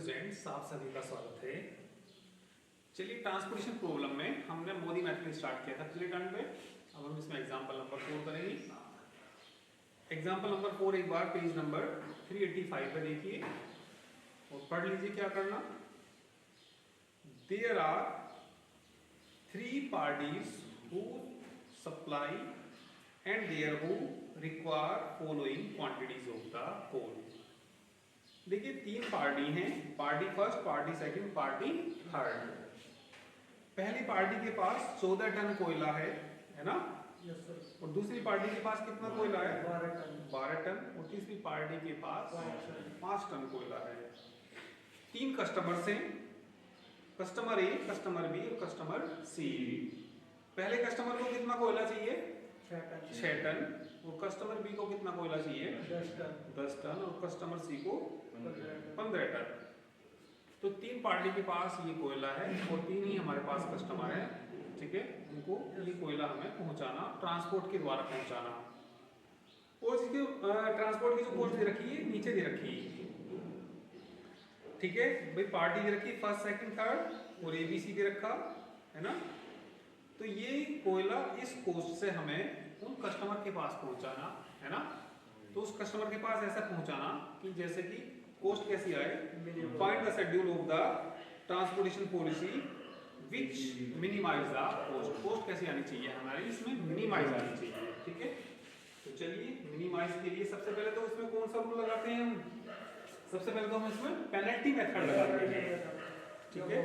Students, आप सभी का स्वागत है। चलिए, ट्रांसपोर्टेशन प्रॉब्लम में हमने मोदी मेथड स्टार्ट किया था पिछले टर्न पे। अब हम इसमें एग्जांपल नंबर 4 करेंगे। एग्जांपल नंबर 4 एक बार पेज नंबर 385 पे देखिए और पढ़ लीजिए क्या करना। There are 3 parties who supply and there who require following quantities of the coal। देखिए 3 पार्टी हैं, party first, party second, party third. पहली पार्टी के पास 14 टन कोयला है ना? Yes sir. और दूसरी पार्टी के पास कितना कोयला है? 12 टन। 12 टन। और तीसरी पार्टी के पास 5 टन कोयला है। 3 कस्टमर्स हैं, कस्टमर ए, कस्टमर बी और कस्टमर सी। पहले कस्टमर को कितना कोयला चाहिए? 6 टन। और कस्टमर बी को कितना कोयला चाहिए? 10 टन। और कस्टमर सी को 15 टन। तो 3 पार्टी के पास ये कोयला है और 3 ही हमारे पास कस्टमर है, ठीक है। उनको ये कोयला हमें पहुंचाना, ट्रांसपोर्ट के द्वारा पहुंचाना। और इसके ट्रांसपोर्ट की जो कॉस्ट दे रखी है नीचे दे रखी है, ठीक है भाई। पार्टी दे रखी फर्स्ट सेकंड थर्ड और एबीसी दे रखा है ना। तो ये कोयला इस कोस्ट से हमें उन कस्टमर के पास पहुंचाना है ना। तो उस कस्टमर के पास ऐसा पहुंचाना कि जैसे कि कोस्ट कैसी आए, find the schedule of the transportation policy which minimize the cost. Cost कैसी आनी चाहिए हमारी, इसमें मिनिमाइज आनी चाहिए, ठीक है। तो चलिए मिनिमाइज के लिए सबसे पहले तो उसमें कौन सा रूल लगाते हैं हम? सबसे पहले तो हम इसमें पेनल्टी मेथड लगाते हैं, ठीक है।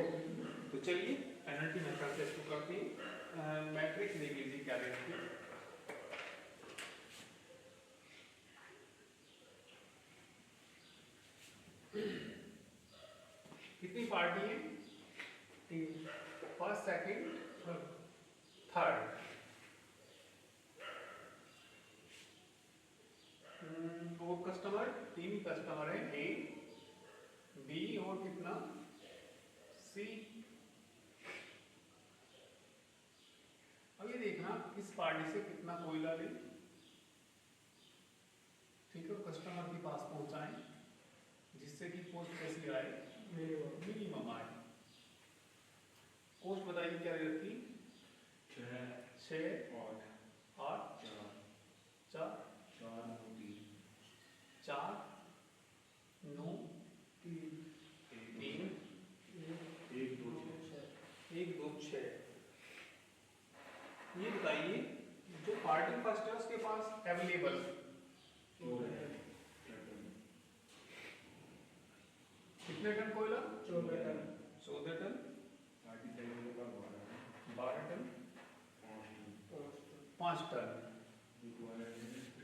तो चलिए पेनल्टी मेथड से इसको करते हैं। मैट्रिक्स देख लीजिए क्या देखते हैं। कितनी पार्टी है? 3। First second third. और कस्टमर 3 कस्टमर है, ए बी और कितना सी। अब ये देखना किस पार्टी से कितना कोयला ले, ठीक है। कस्टमर के पास पहुंचाएं जिससे कि कॉस्ट कैसी आए, मिनिमम आए। कॉस्ट बताइए क्या रखी? 6 8 4 9 3 1 2 6। ये बताइए जो पार्टी फर्स्ट है उसके पास अवेलेबल कितने टन कोयला? 14 टन। 14 टन। पार्टी सेकंड के पास 12 टन। 5 टन।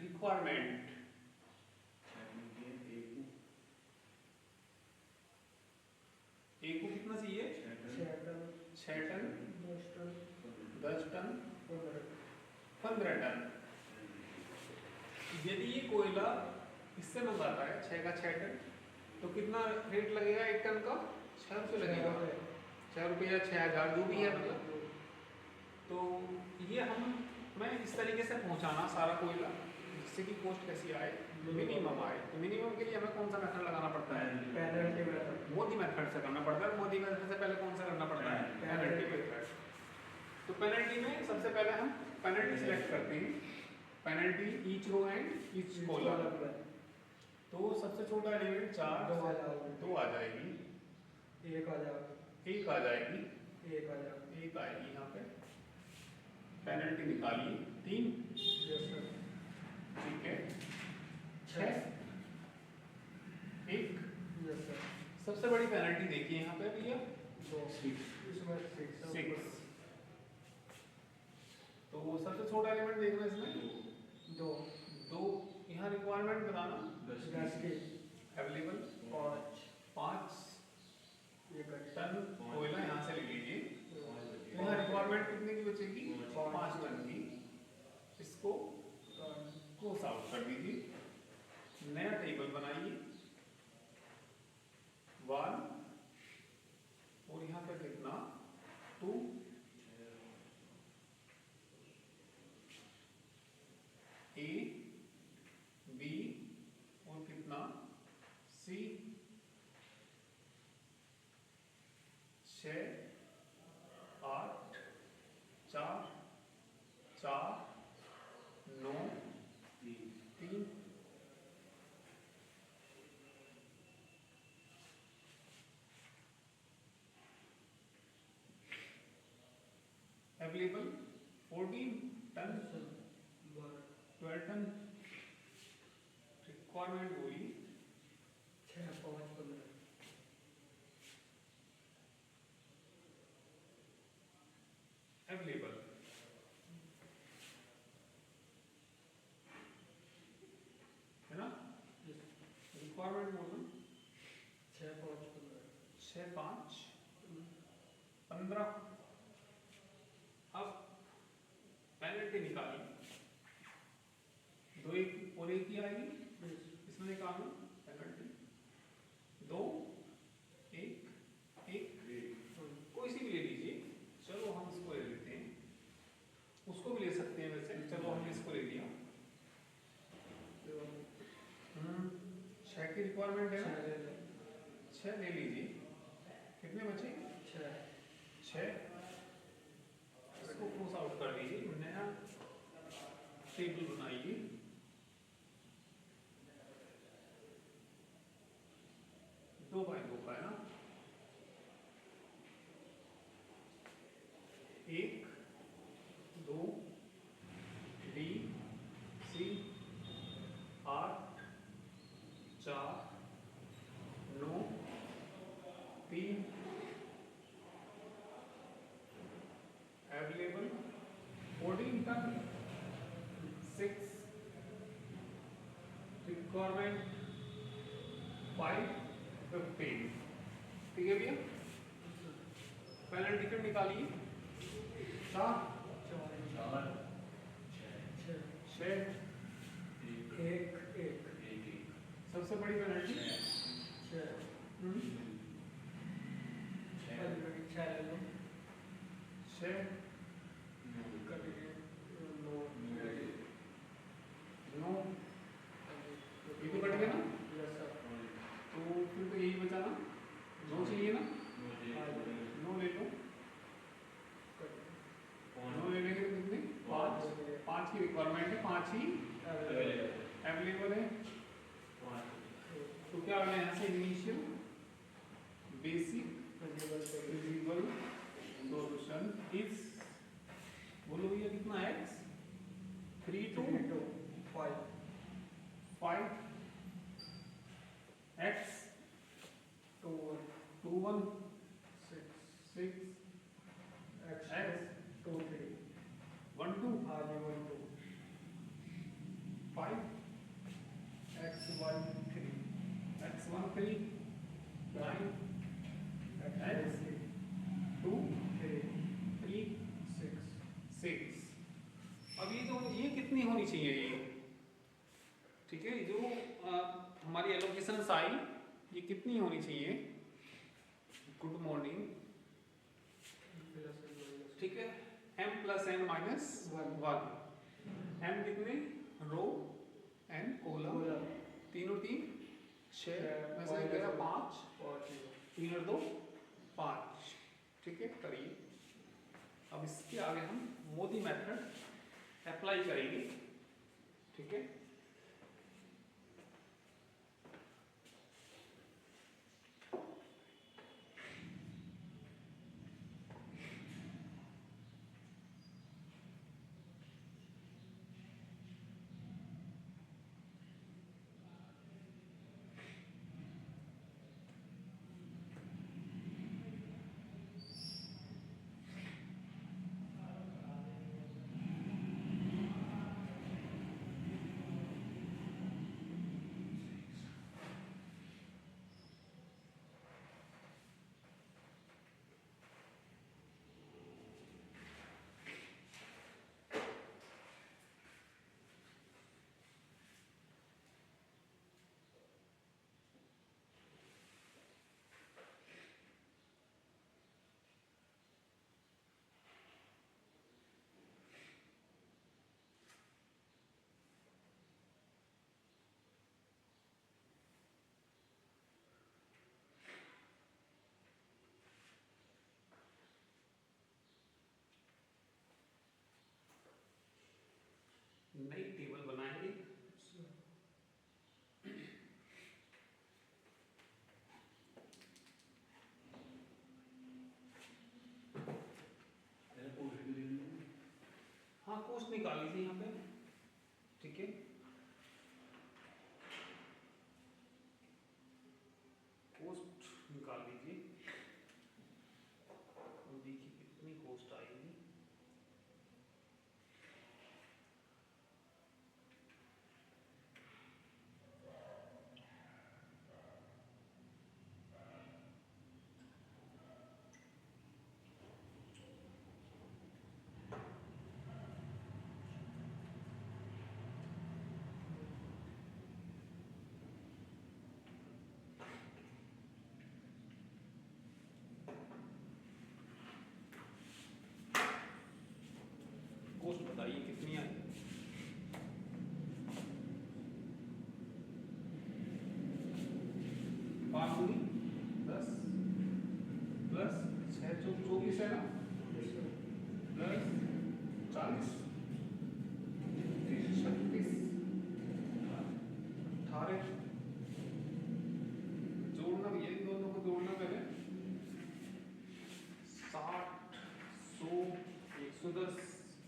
रिक्वायरमेंट एक को कितना चाहिए? 6 टन 10 टन 15 टन। यदि ये कोयला इससे मंगाता है 6 का 6 टन, तो कितना रेट लगेगा 1 टन का? 6 रुपये लगेगा। 6 रुपये या 6000 जो भी है मतलब। तो ये हमें इस तरीके से पहुंचाना सारा कोयला जिससे कि कॉस्ट कैसी आए, मिनिमम आए। तो मिनिमम के लिए हमें कौन सा मेथड लगाना पड़ता है? Penalty method. मोदी मेथड से करना पड़ता है। मोदी मेथड से पहले कौन सा करना पड़ता है? Penalty method. तो पेनल्टी में सबसे पहले हम पेनल्टी सिलेक्ट करते हैं। Penalty each row and each column. तो सबसे छोटा एलिमेंट 4 2 आ जाएगी, 1 आ जाएगी, 1 आएगी यहाँ पे। पेनल्टी निकालिए 3, ठीक है। 6 1। सबसे बड़ी पेनल्टी देखिए यहाँ पे भैया 6। तो सबसे छोटा एलिमेंट देखना इसमें 2। यहाँ रिक्वायरमेंट बताना 10 की अवेलेबल 5 टन कोयला यहाँ से ले लीजिए। तो यहाँ रिक्वायरमेंट कितने की बचेगी? 5 टन की। इसको क्रॉस आउट कर दीजिए, नया टेबल बनाइए 1 और यहाँ पे कितना 2 ए बी और कितना सी। अवेलेबल 14 टन 12 टन रिक्वायरमेंट हुई 6 5 15 अवेलेबल है ना रिक्वायरमेंट बोलो 6 5 6 5 15 अब पेनल्टी निकाली 2 1 और 1 ही आएगी 15 इसमें निकालना पेनल्टी 2 1 1 कोई सी भी ले लीजिए चलो हम इसको ले लेते हैं उसको भी ले सकते हैं वैसे चलो हमने इसको ले लिया 6 की रिक्वायरमेंट है ना 6 ले लीजिए कितने बचे 6 इसको क्रॉस आउट कर दीजिए नया टेबल बनाइए दो बाय दो का है ना 1 2 D C 8 4 9 3 available 14 ton 6 requirement 5 15 ठीक है भैया पहले टिकट निकालिए 4 6 सबसे बड़ी पेनल्टी 6 9 ये तो कट गया ना तो फिर तो यही बचा ना 9 चाहिए ना 9 ले लो 9 ले लेंगे तो कितने 5 की रिक्वायरमेंट है 5 ही अवेलेबल है तो क्या आ गया यहाँ से initial basic feasible solution is बोलो भैया कितना x 3 2 5 x 2 1 6 x 2 3 1 2 आगे 1 2 5 x 1 3 x 1 3 9 x 2 3 3 6 6 अब ये कितनी होनी चाहिए ये ठीक है जो हमारी एलोकेशंस आई ये कितनी होनी चाहिए गुड मॉर्निंग ठीक है m plus n minus 1 m कितने रो n कॉलम तीनों 3 6 में से गया 5 3 और 2 5 ठीक है करिए अब इसके आगे हम मोदी मेथड अप्लाई करेंगे ठीक है कोस्ट निकाल लीजिए यहाँ पे, ठीक है। कोस्ट निकाल लीजिए और देखिए कितनी कोस्ट आएगी। कोस्ट बताइए कितनी आई। 5 दूनी 10 प्लस 6 24 है ना, प्लस 40 36 18 जोड़ना भी, इन दोनों को जोड़ना पहले 60 100 110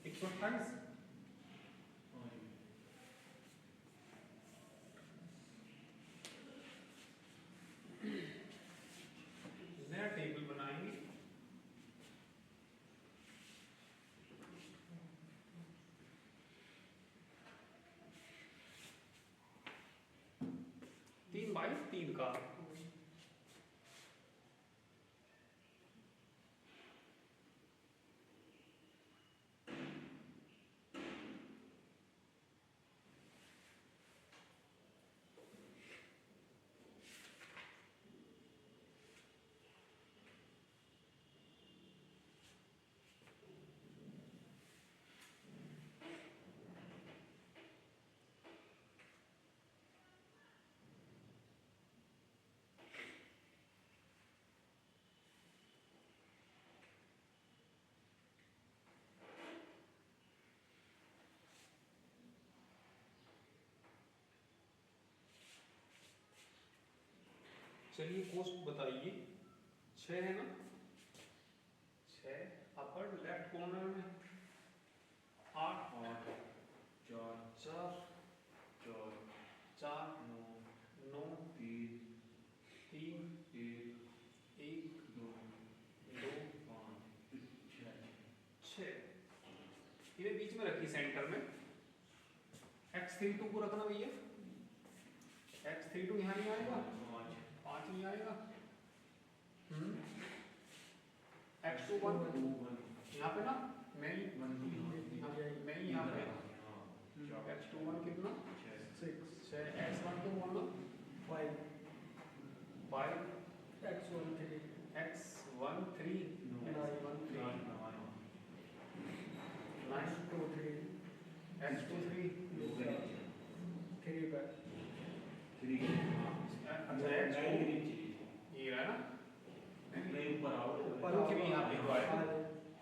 128। नया टेबल बनाएंगे। तीन बाई तीन का चलिए कोस्ट बताइए। 6 है ना, 6 अपर लेफ्ट कॉर्नर में 8 4 4 4 9 3 3 1 2 5 6। ये बीच में रखी सेंटर में। x32 को रखना भैया, x32 यहाँ नहीं आएगा, 5 नहीं आएगा। x21 यहाँ पे ना, मैं यहाँ पे x21 कितना 6 x1 तो बोलो 5 X13 x13 923 x23 3 पर अच्छा x2 ये रहा ना, ऊपर भी यहाँ पे तो आएगा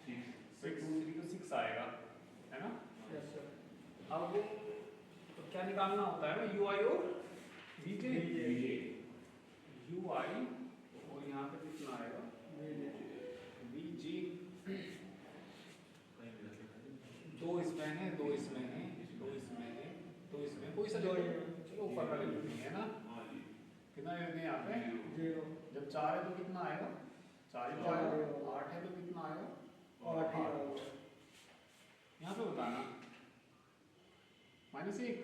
6 2 3 तो 6 आएगा, है ना। Yes sir. अब तो क्या निकालना होता है ना, ui और vj, ui और यहाँ पे कितना आएगा vj। दो इसमें है, दो इसमें है, दो इसमें है, दो इसमें, कोई सा चलो ऊपर का ले लेते हैं, है ना। कितना लेते हैं यहाँ पे 0 जब 4 है तो कितना आएगा 4 ही तो आएगा, 8 है तो कितना आएगा 8 यहाँ पे बताना -1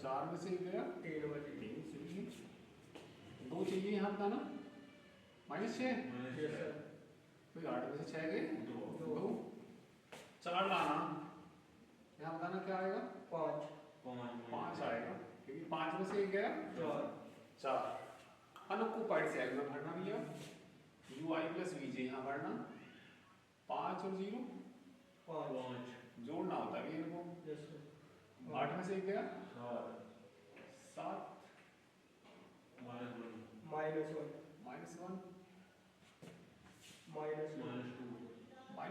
4 में से 1 गया 3 बजे 3 सही है। 2 चाहिए यहाँ बताना -6 यस सर। तो 8 में से 6 गए 2 4 लाना, यहाँ बताना क्या आएगा 5 आएगा, क्योंकि 5 में से 1 गया 4। अनऑक्युपाइड सेल में भरना भैया, ui प्लस vj यहाँ भरना, 5 और 0 जोड़ना होता है इनको। Yes sir. 8 में से 1 गया 7 -1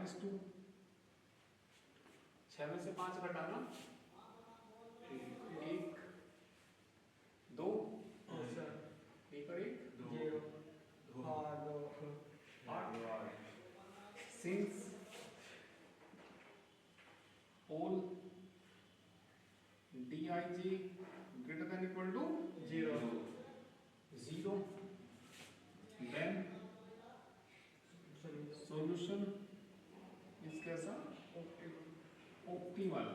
-2 6 में से 5 घटाना 1 2 यस सर। 1 और 1 0 8 since G greater than equal to 0 0, then solution is कैसा ऑप्टिमल।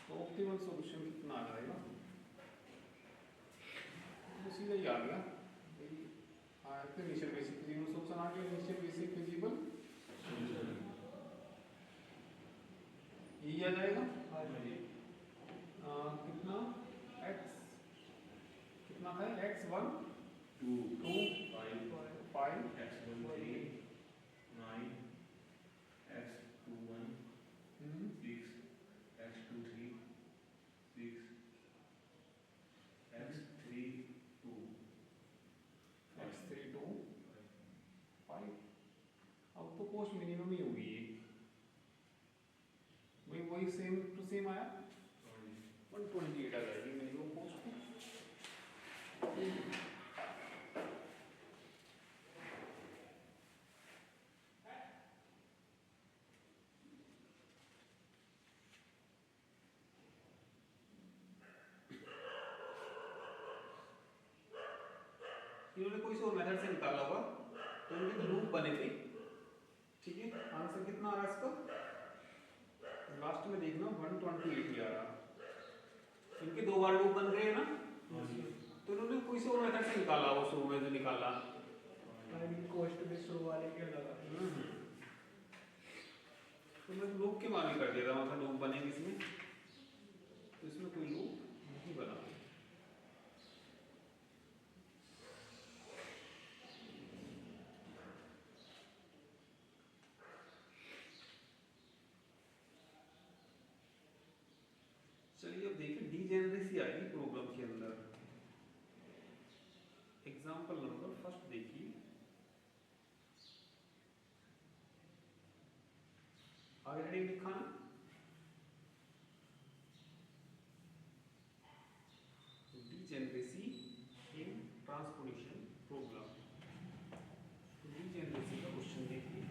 तो ऑप्टिमल सॉल्यूशन कितना आ जाएगा, तो सीधा ही आ गया। इनिशियल बेसिक फिजिबल सॉल्यूशन आ गया, इनिशियल बेसिक फिजिबल यही आ जाएगा। कितना x कितना है, x1 2 5 x13 9 x21 6 x23 6 x32 x32 5। अब तो कोस्ट मिनिमम ही होगी ये, वही सेम टू सेम आया, 128 आ जाएगी मिनिमम कोस्ट। इन्होंने कोई और मेथड से निकाला होगा, तो इनके तो लूप बने थे। ठीक है, आंसर कितना आ रहा है इसका, लास्ट में देखना 128 ही आ रहा। इनके 2 बार लूप बन गए ना, तो इन्होंने कोई और मेथड से निकाला, वो शुरू में जो निकाला कॉस्ट भी शुरू वाले के लगा। तो मैं लूप के मामले कर दिया था, मतलब लूप बनेंगे इसमें, तो इसमें कोई लूप नहीं बना। चलिए अब देखिए डीजेनरेसी आएगी प्रॉब्लम के अंदर। एग्जांपल नंबर फर्स्ट देखिए, आगे हेडिंग लिखा ना, डीजेनरेसी इन ट्रांसपोर्टेशन प्रॉब्लम। डीजेनरेसी का क्वेश्चन देखिए।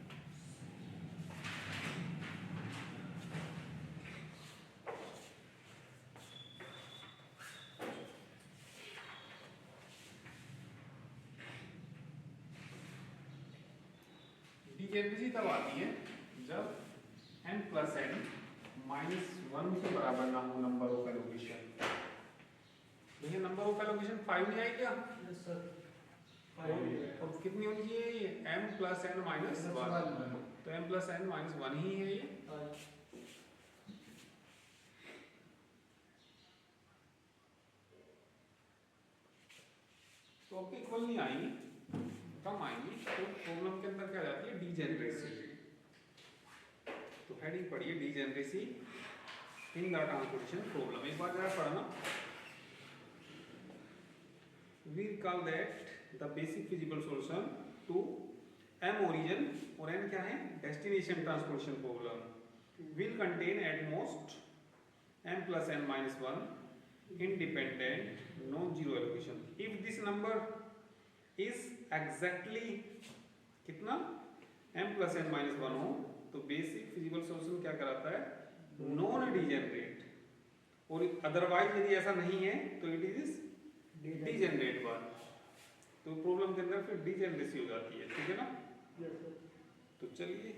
डीजेनरेसी तब आती है जब n प्लस n माइनस 1 के बराबर ना हो नंबर ऑफ एलोकेशन। भैया नंबर ऑफ एलोकेशन 5 नहीं आई क्या? Yes sir. अब कितनी होनी चाहिए ये, m प्लस n माइनस 1, तो m प्लस n माइनस 1 ही है ये। तो आपके इक्वल नहीं आएंगी, कम आएंगी, तो प्रॉब्लम के अंदर क्या जाती है, डीजेनरेसी। तो हेडिंग पढ़िए degeneracy in the transportation problem, एक बार जरा पढ़ना। We call that the basic feasible solution to m origin और n क्या है, destination transportation problem will contain at most m plus n minus 1 independent non-zero allocation if this number is exactly कितना m plus n minus 1 हो, तो basic feasible solution क्या कराता है, non degenerate, और अदरवाइज यदि ऐसा नहीं है तो इट इज डीजेनरेट वन। तो प्रॉब्लम के अंदर फिर डीजेनरेसी हो जाती है, ठीक है ना। तो चलिए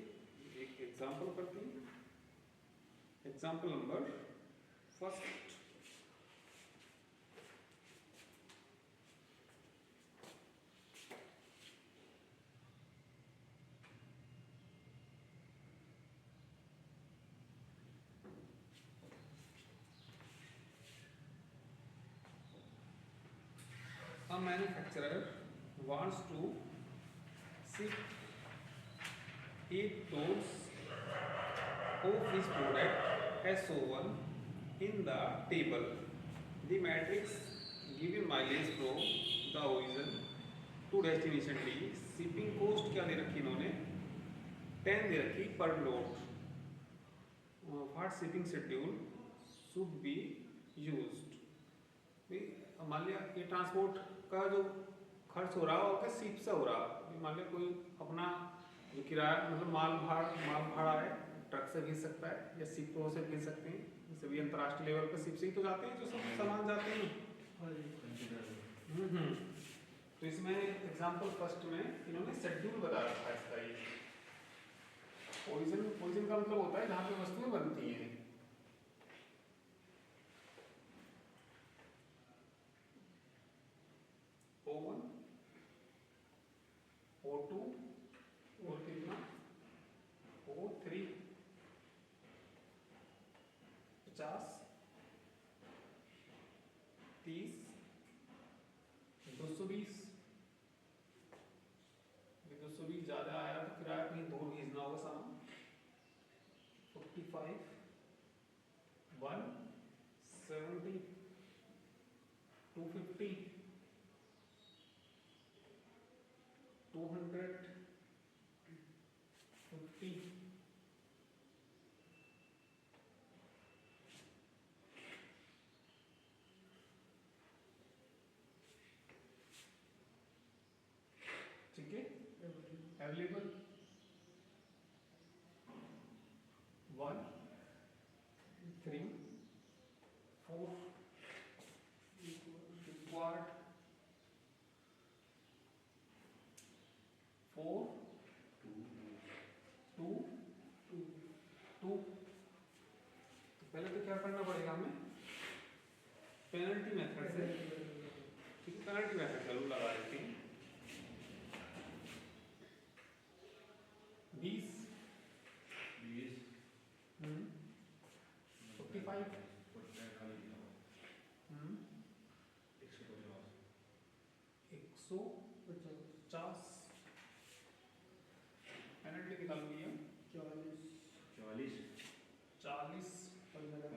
एक एग्जांपल करते हैं। Example number first, a manufacturer wants to ship 8 tons of his product SO1 in the table. The matrix given mileage from the origin to destination T. Shipping cost क्या दे रखी इन्होंने, 10 दे रखी per load. What shipping schedule should be used? मान लिया ये transport का जो खर्च हो रहा है आपके शिप से हो रहा है। मान लिया कोई अपना जो किराया मतलब माल भाड़ा है ट्रक से भेज सकता है या शिपों से भेज सकते हैं, जैसे भी अंतर्राष्ट्रीय लेवल पर शिप से ही तो जाते हैं जो सब सामान जाते हैं। हाँ जी। तो इसमें एग्जांपल फर्स्ट में इन्होंने शेड्यूल बता रखा है इसका। ये पोजीशन का मतलब होता है जहाँ पे वस्तुएं बनती हैं। O1 O2 और कितना O3 50 30 220 220 ज्यादा आया तो किराया कहीं दूर भेजना होगा सामान। 45 170 250 250 ठीक है। Available 1 3 4 required 4 2 2। तो पहले तो क्या करना पड़ेगा हमें, पेनल्टी मेथड से। ठीक है, पेनल्टी मेथड जरूर लगा देते हैं। 20 45 150 पेनल्टी निकालो भैया। 40 15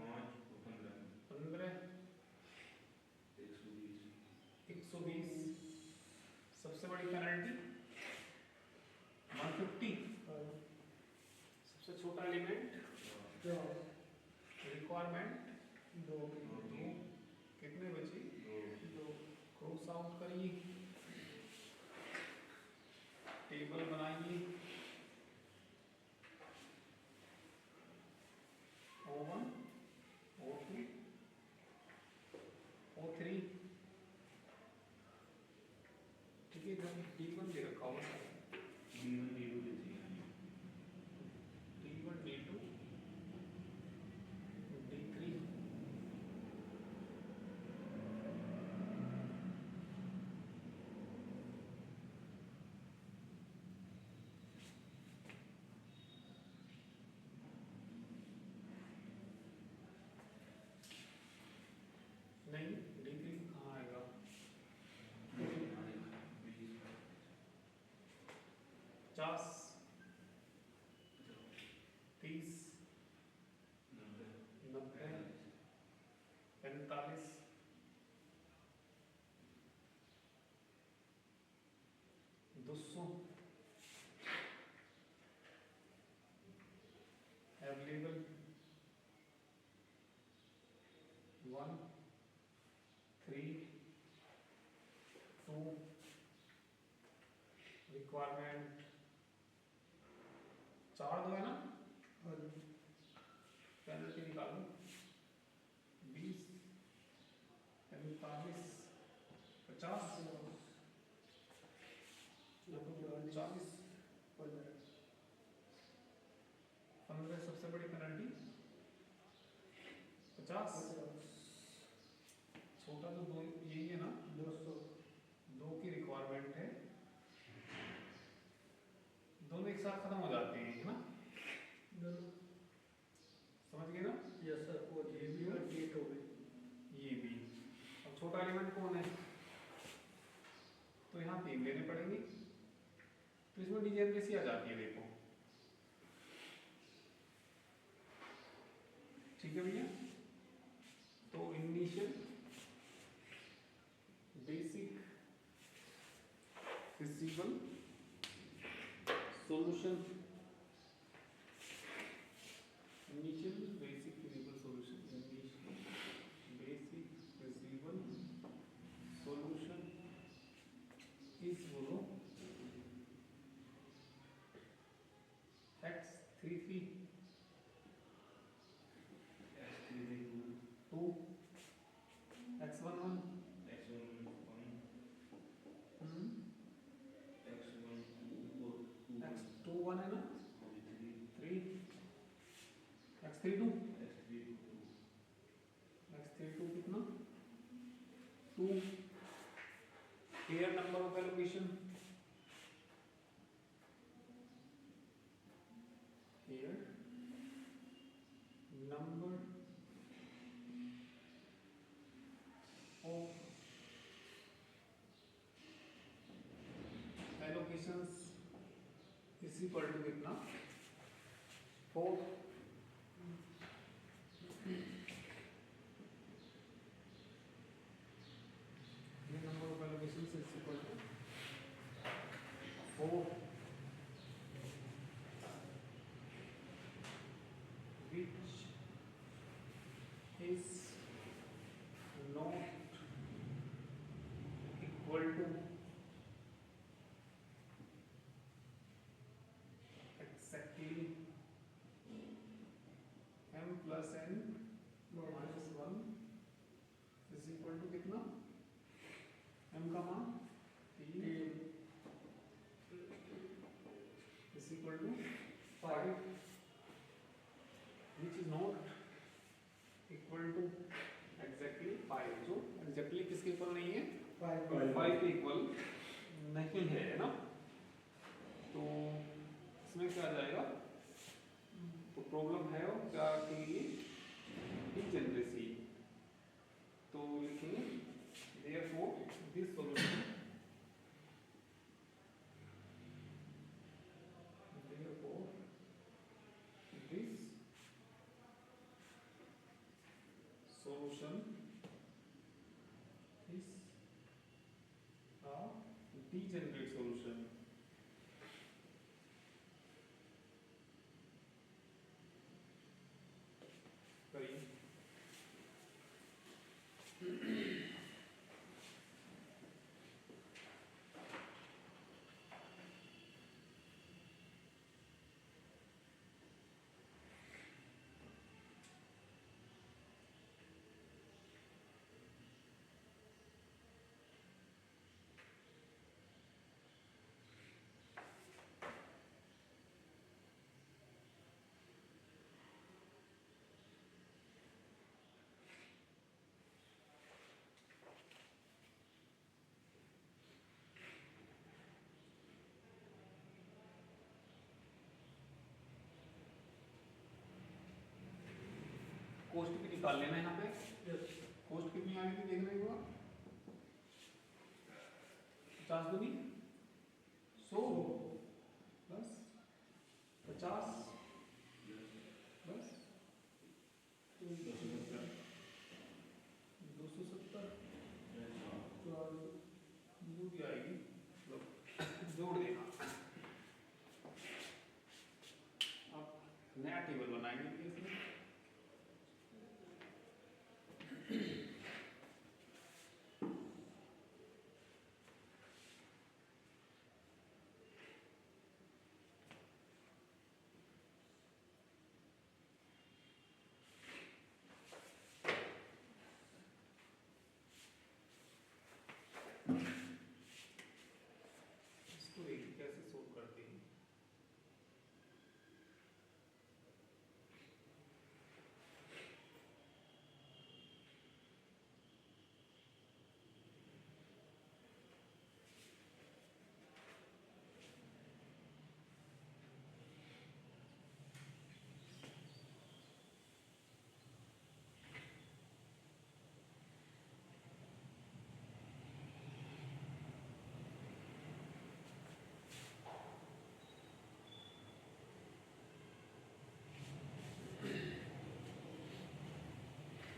120 सबसे बड़ी पेनल्टी 150। सबसे छोटा एलिमेंट रिक्वायरमेंट 2 कितने बची 2। क्रॉस आउट करिए, टेबल बनाइए। O1 O2 O3 ठीक है। इधर D1 दे रखा होगा, D1 D2 D3 नहीं, D3 कहाँ आएगा? 50 30 90 45 200 अवेलेबल 1 3 2 रिक्वायरमेंट 4 दो है ना। पेनल्टी निकालो 20 45 50 40 15 सबसे बड़ी पेनल्टी 50। छोटा तो दो यही है ना, 2 की रिक्वायरमेंट है। दोनों एक साथ खत्म हो जाते हैं, है ना, समझ गए ना। यस सर, वो ये भी कंप्लीट हो गई। ये भी। अब छोटा एलिमेंट कौन है, तो यहाँ 3 लेने पड़ेंगे। तो इसमें डिजेनरेसी आ जाती है, देखो। ठीक है भैया। तो initial basic feasible solution, initial basic feasible solution, initial basic feasible solution is बोलो X33 इज इक्वल टू कितना 4 ये number of allocation is equal to 4 which is not equal to exactly m plus n minus 1 is equal to कितना m का मान 3 is equal to 5 which is not equal to exactly 5 जो exactly किसके equal नहीं है 5 के equal नहीं है ना। तो इसमें क्या आ जाएगा, तो प्रॉब्लम है वो क्या कि डीजेनरेसी, तो लिखेंगे therefore this solution therefore this solution is a degenerate solution। करिए कोष्ट भी निकाल लेना यहाँ पे। कोष्ट कितनी आ रही थी देखना एक बार, 50 दूनी 100 प्लस 50 प्लस 270 जो भी आएगी जोड़ देना। अब नया टेबल बनाएंगे इसमें। इसको देखिए कैसे सोल्व करते हैं।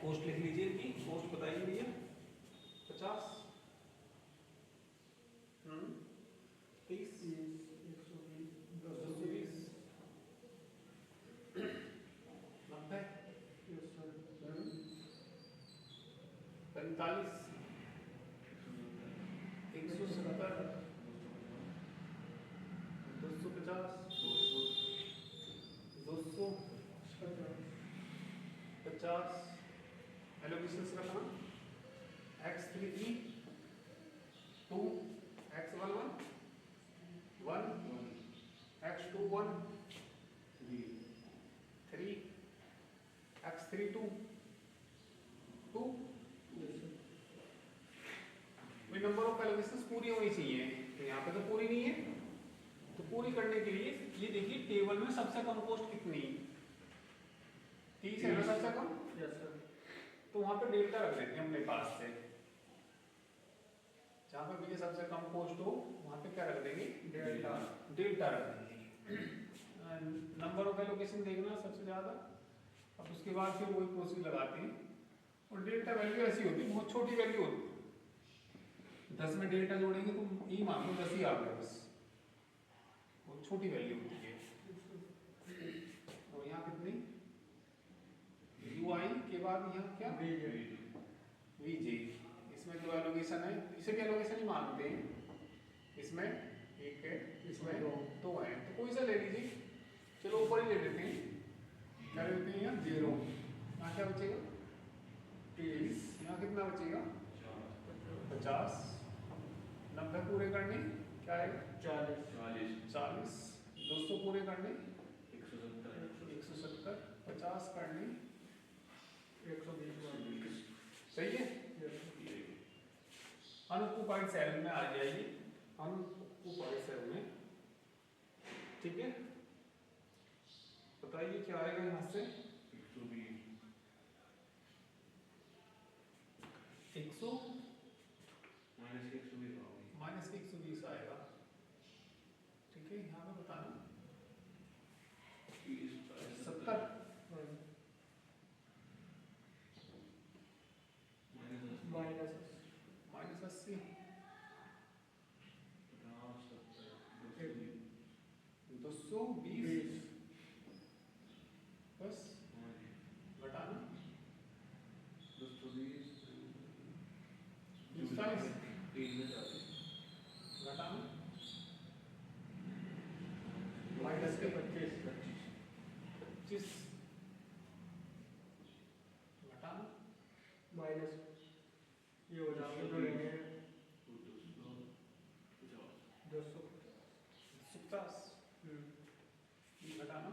कोस्ट लिख लीजिए कि कोस्ट बताइए भैया 50 30 220 90 45 170 250 250 एलोकेशंस रखना x33 2 x11 1 x21 3 x32 2। Way number of allocations पूरी होनी चाहिए, तो यहाँ पे तो पूरी नहीं है, तो पूरी करने के लिए ये देखिए टेबल में सबसे कम कोस्ट कितनी 30 है ना सबसे कम, तो वहां पे डेल्टा रख देते हैं अपने पास से, जहां पे भी सबसे कम कोस्ट हो वहां पे क्या रख देंगे डेल्टा रख देंगे। नंबर ऑफ एलोकेशन देखना सबसे ज़्यादा। अब उसके बाद फिर वही प्रोसीजर लगाते हैं और डेल्टा वैल्यू ऐसी होती है, बहुत छोटी वैल्यू होती है। 10 में डेल्टा जोड़ेंगे तो ई मान लो 10 ही आ गया बस, बहुत छोटी वैल्यू होती है। और यहाँ कितनी UI के बाद यहाँ क्या VJ, इसमें जो एलोकेशन है इसे भी एलोकेशन ही मानते हैं। इसमें एक है, इसमें दो है, तो कोई सा ले लीजिए। चलो ऊपर ही ले लेते हैं, क्या ले लेते हैं यहाँ 0, यहाँ क्या बचेगा 30, यहाँ कितना बचेगा 50, 90 पूरे करने क्या आएगा 40, 200 पूरे करने 170, 50 करने 120 सही है। अनऑक्युपाइड सेल में आ जाइए, अनऑक्युपाइड सेल में, ठीक है। बताइए क्या आएगा यहाँ से 100 माइनस 120 आएगा, ठीक है। यहाँ पे बताना 70 माइनस 80, 220 बस घटाना 40 घटाना माइनस के 25 25 घटाना माइनस ये हो जाएगा जो रहेंगे 250 घटाना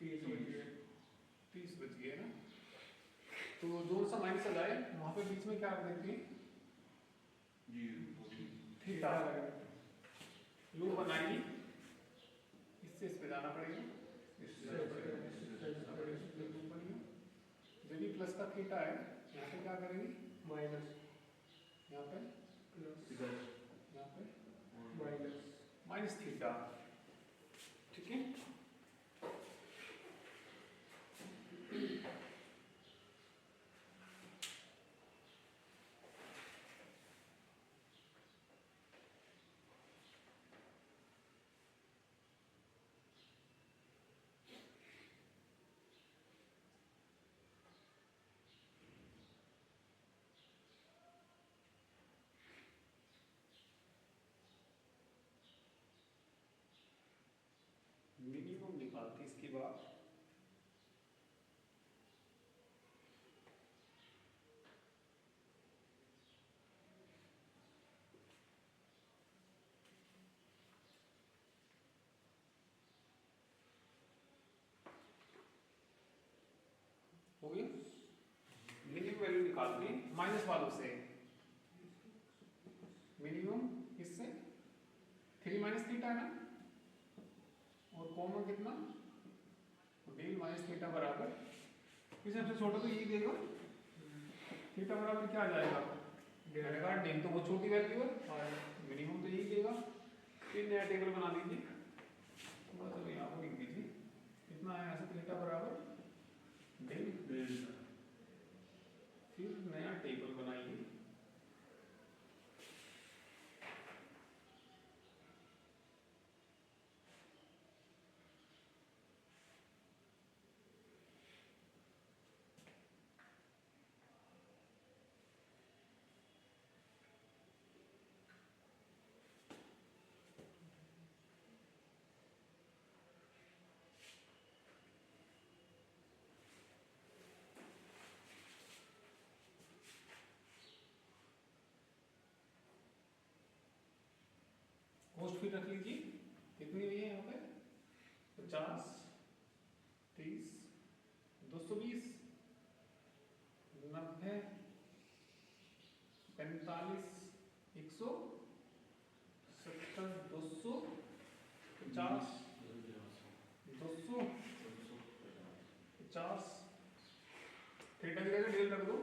30 हो गया 30 बच गए ना। तो दोनों सा माइनस आ जाए, वहां पे बीच में क्या रख देते हैं थीटा, लूप बनाएंगे, इससे इस पे जाना पड़ेगा, जो भी प्लस का थीटा है यहाँ पे क्या करेंगे माइनस, यहाँ पे प्लस, यहाँ पे माइनस, माइनस थीटा, ठीक है। मिनिमम निकालते इसके बाद हो गया। मिनिमम वैल्यू निकालते हैं माइनस वालों से, मिनिमम इससे 3 माइनस थीटा है ना, और कॉमन कितना डेल माइनस थीटा बराबर, इस सबसे छोटा तो यही देगा, थीटा बराबर क्या आ जाएगा डेल, तो वो छोटी वैल्यू है, मिनिमम तो यही देगा। फिर नया टेबल बना दीजिए, थोड़ा सा यहाँ पर लिख दीजिए, कितना है ऐसे थीटा बराबर डेल, फिर नया टेबल बनाइए, पोस्ट फिर रख लीजिए, कितनी हुई है यहाँ पे 50, 30, 220, 90, 45, 170, 200, 50, 200, 50, थीटा की जगह डेल रख दो,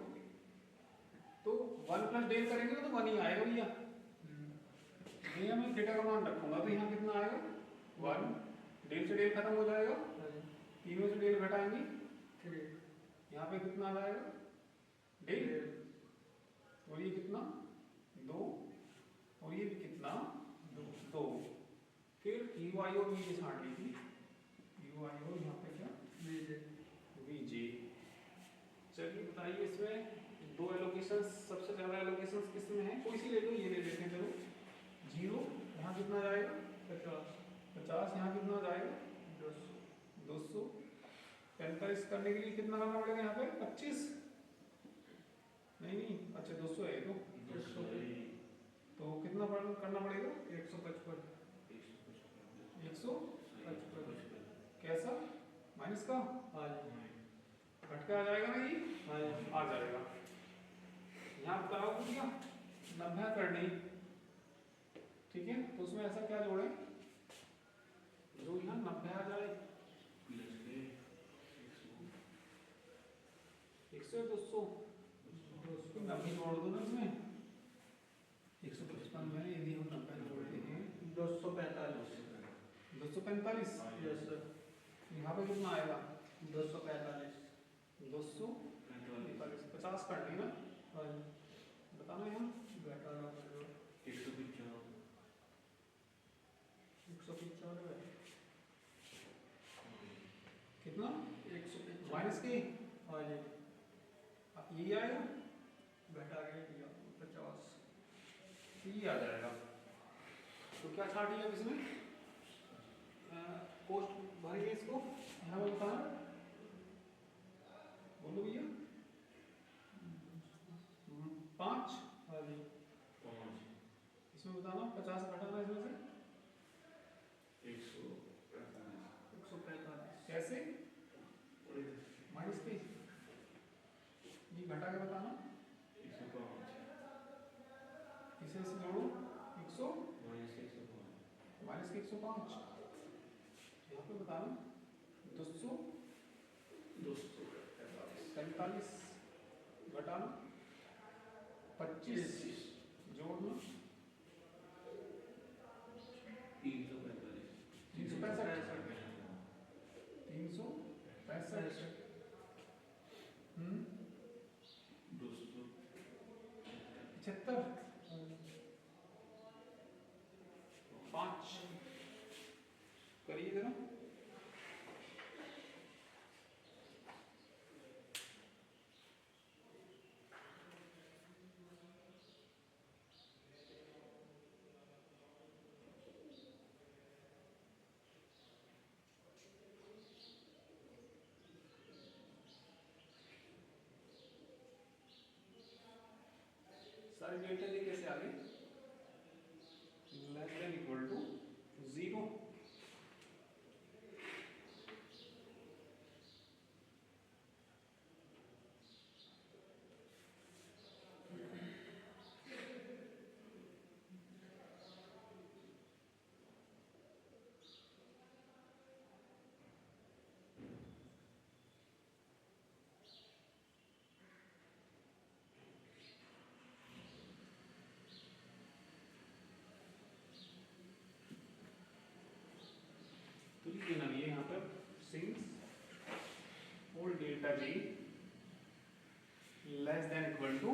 तो 1 प्लस डेल करेंगे तो 1 ही आएगा भैया। मैं थीटा का मान रखूंगा तो यहाँ कितना आएगा 1 डेल से डेल खत्म हो जाएगा, हाँ जी, तीनों से डेल घटाएंगे 3 यहाँ पे कितना आ जाएगा डेल, और ये कितना 2, और ये भी कितना 2। फिर यू आई और वी जे छांट लीजिए, यू आई और यहाँ पे क्या वी जे। चलिए बताइए इसमें दो एलोकेशंस, सबसे ज़्यादा एलोकेशंस किस में है, कोई सी ले लो, ये ले लेते हैं चलो। 0 यहाँ कितना जाएगा 50, यहाँ कितना जाएगा 200। 45 करने के लिए कितना करना पड़ेगा यहाँ पे 25, नहीं अच्छा 200 है तो कितना करना पड़ेगा 155, 155 कैसा माइनस का घट के आ जाएगा ना, ये आ जाएगा। यहाँ बताओ क्या 90 करनी, ठीक है, तो उसमें ऐसा क्या जोड़े जो यहाँ 90 आ जाए, 100 200 90 जोड़ दो ना इसमें, 155 में यदि हम 90 जोड़ते हैं 245, 245, यस सर, यहाँ पे कितना आएगा 245, 245, 50 करनी ना, हाँ जी, बताना यहाँ घटाना पड़ेगा 195, कितना 195, माइनस की, हाँ जी, यही आएगा, घटा के दिया 50, ये आ जाएगा। तो क्या छाटिए अब इसमें पोस्ट भरेंगे इसको, यहाँ पे बताना, बोलो भैया 5, हाँ जी, इसमें बताना 50 घटाना इसमें से 145, कैसे माइनस की, ये घटा के बताना, इसे जोड़ो 100 माइनस के 105, यहाँ पे बताना 245 घटाना 25 जोड़ना 365 75 5 करिए जरा, सारे डेल्टा जी कैसे आ गए, लेस देन इक्वल टू 0, तो लिख देना ये यहाँ पर since all delta G less than equal to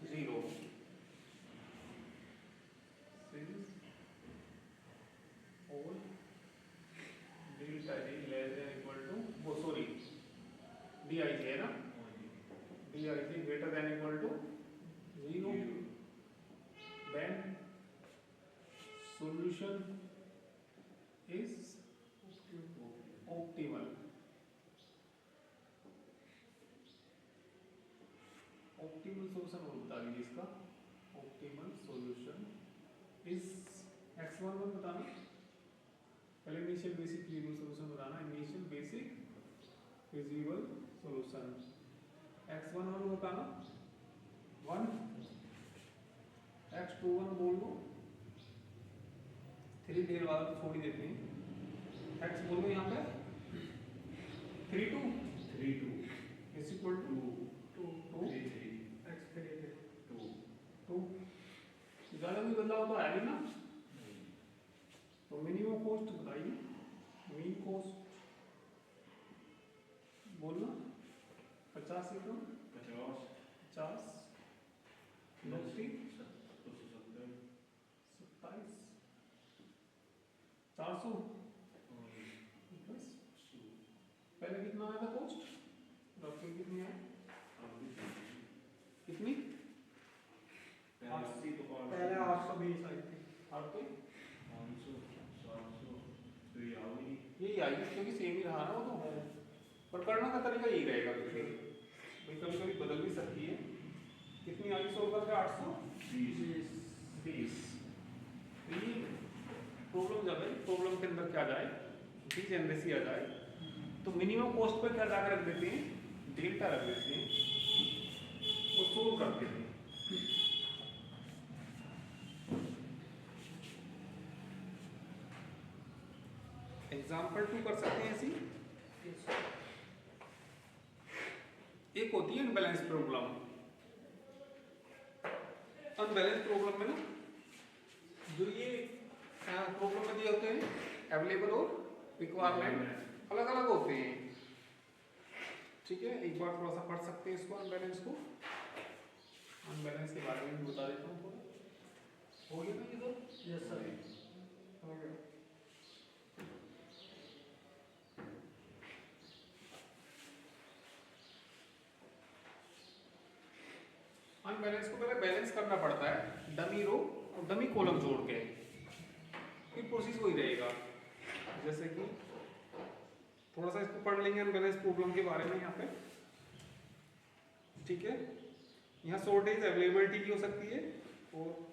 0, since all delta G less than equal to, वो सॉरी डी आई जी है ना, D I G greater than equal to 0, then solution is optimal, optimal solution और बता दीजिए इसका, optimal solution is x11 बताना, पहले initial basic feasible solution बताना, initial basic feasible solution x11 बताना 1, x21 बोल दो, 3 देर वाला तो छोड़ ही देते हैं, x बोल दो यहाँ पे 32 इज इक्वल टू 2, ज़्यादा कोई बदलाव तो आया नहीं ना, तो मिनिमम कॉस्ट बताइए 50 कम 50 50 29 270 27 400 बस। पहले कितना आया था पोस्ट रफली कितनी है कितनी पहले 820 आई थी। आपके 500 700 तो ये आओ ही यही आएगी क्योंकि सेम ही रहा ना वो तो पर करने का तरीका यही रहेगा भाई कभी कभी बदल भी सकती है। कितनी आई 100 का 820 तो ये प्रॉब्लम जब है प्रॉब्लम के अंदर क्या जाए डी जनरेसी आ जाए तो मिनिमम कॉस्ट पे क्या जाकर रख देते हैं डेल्टा रख देते हैं वो सोल्व करते हैं। एग्जाम्पल 2 कर सकते हैं ऐसी एक होती है अनबैलेंस प्रॉब्लम। अनबैलेंस प्रॉब्लम में ना जो ये प्रॉब्लम में दिए होते हैं अवेलेबल और रिक्वायरमेंट अलग अलग होते हैं। ठीक है एक बार थोड़ा सा पढ़ सकते हैं इसको अनबैलेंस को। अनबैलेंस के बारे में भी बता देता हूँ थोड़ा। हो गया ना ये तो यस सर हो गया। अनबैलेंस को पहले बैलेंस करना पड़ता है डमी रो और डमी कॉलम जोड़ के फिर प्रोसेस वही रहेगा। जैसे कि थोड़ा सा इसको पढ़ लेंगे अनबैलेंस प्रॉब्लम के बारे में यहाँ पे। ठीक है यहाँ शॉर्टेज अवेलेबिलिटी की हो सकती है और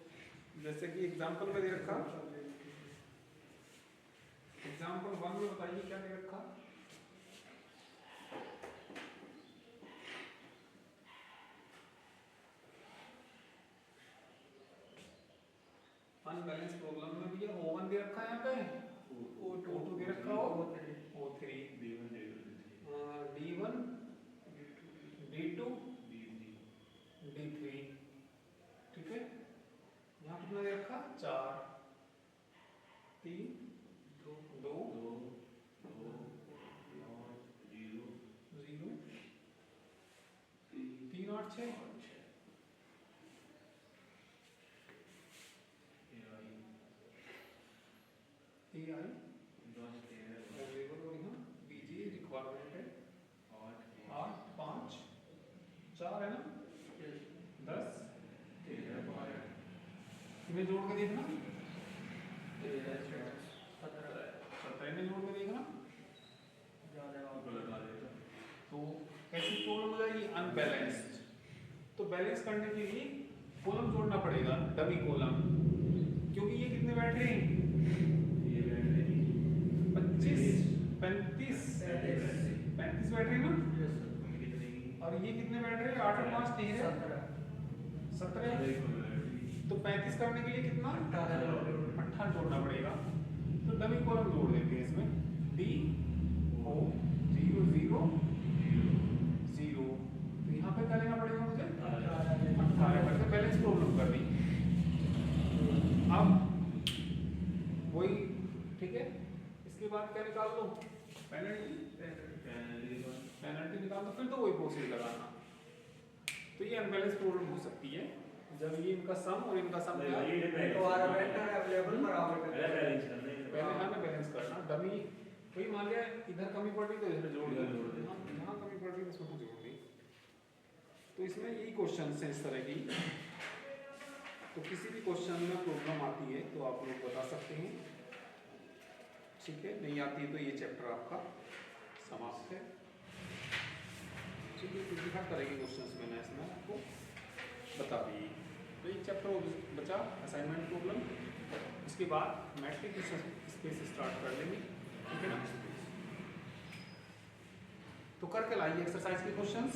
जैसे कि एग्जांपल में दे रखा एग्जांपल 1 में बताइए क्या दे रखा अनबैलेंस प्रॉब्लम में भी O1 दे रखा है यहाँ पे O2 दे रखा हो O3 D1 D1 D2 D3 ठीक है यहाँ कितना दे रखा 4 3 2 0 3 8 6 AI अवेलेबल और यहाँ बीजी रिक्वायरमेंट है 8 5 4 है ना 10 इन्हें जोड़ के देखना 17 में जोड़ के देखना तो कैसी प्रॉब्लम हो जाएगी अनबैलेंस्ड। तो बैलेंस करने के लिए कॉलम जोड़ना पड़ेगा डमी कॉलम क्योंकि ये कितने बैठ रहे हैं 25 35 बैठ रहे हैं ना और ये कितने बैठ रहे हैं 8 और 5 13 17 तो 35 करने के लिए कितना 18 जोड़ना पड़ेगा। तो डमी कॉलम जोड़ देते हैं इसमें D O 0 0 0 तो यहाँ पे क्या लेना पड़ेगा मुझे 18 करके बैलेंस प्रॉब्लम कर दी। अब वही ठीक है इसके बाद क्या निकाल लो पेनल्टी निकाल दो फिर तो वही प्रोसेस लगाना। तो ये अनबैलेंस प्रॉब्लम हो सकती है जब ये इनका सम और इनका सम पहले हमें बैलेंस करना डमी वही मान लिया इधर कमी पड़ रही तो इधर जोड़ दो यहाँ कमी पड़ रही तो इसमें जोड़ दी। तो इसमें यही क्वेश्चन है इस तरह की। तो किसी भी क्वेश्चन में प्रॉब्लम आती है तो आप लोग बता सकते हैं। ठीक है नहीं आती है तो ये चैप्टर आपका समाप्त है। ठीक है क्योंकि हर तरह के क्वेश्चंस मैंने इसमें आपको बता दिए। तो एक चैप्टर बचा असाइनमेंट प्रॉब्लम इसके बाद मैट्रिक स्पेस स्टार्ट कर लेंगे। ठीक है ना तो करके लाइए एक्सरसाइज के क्वेश्चंस।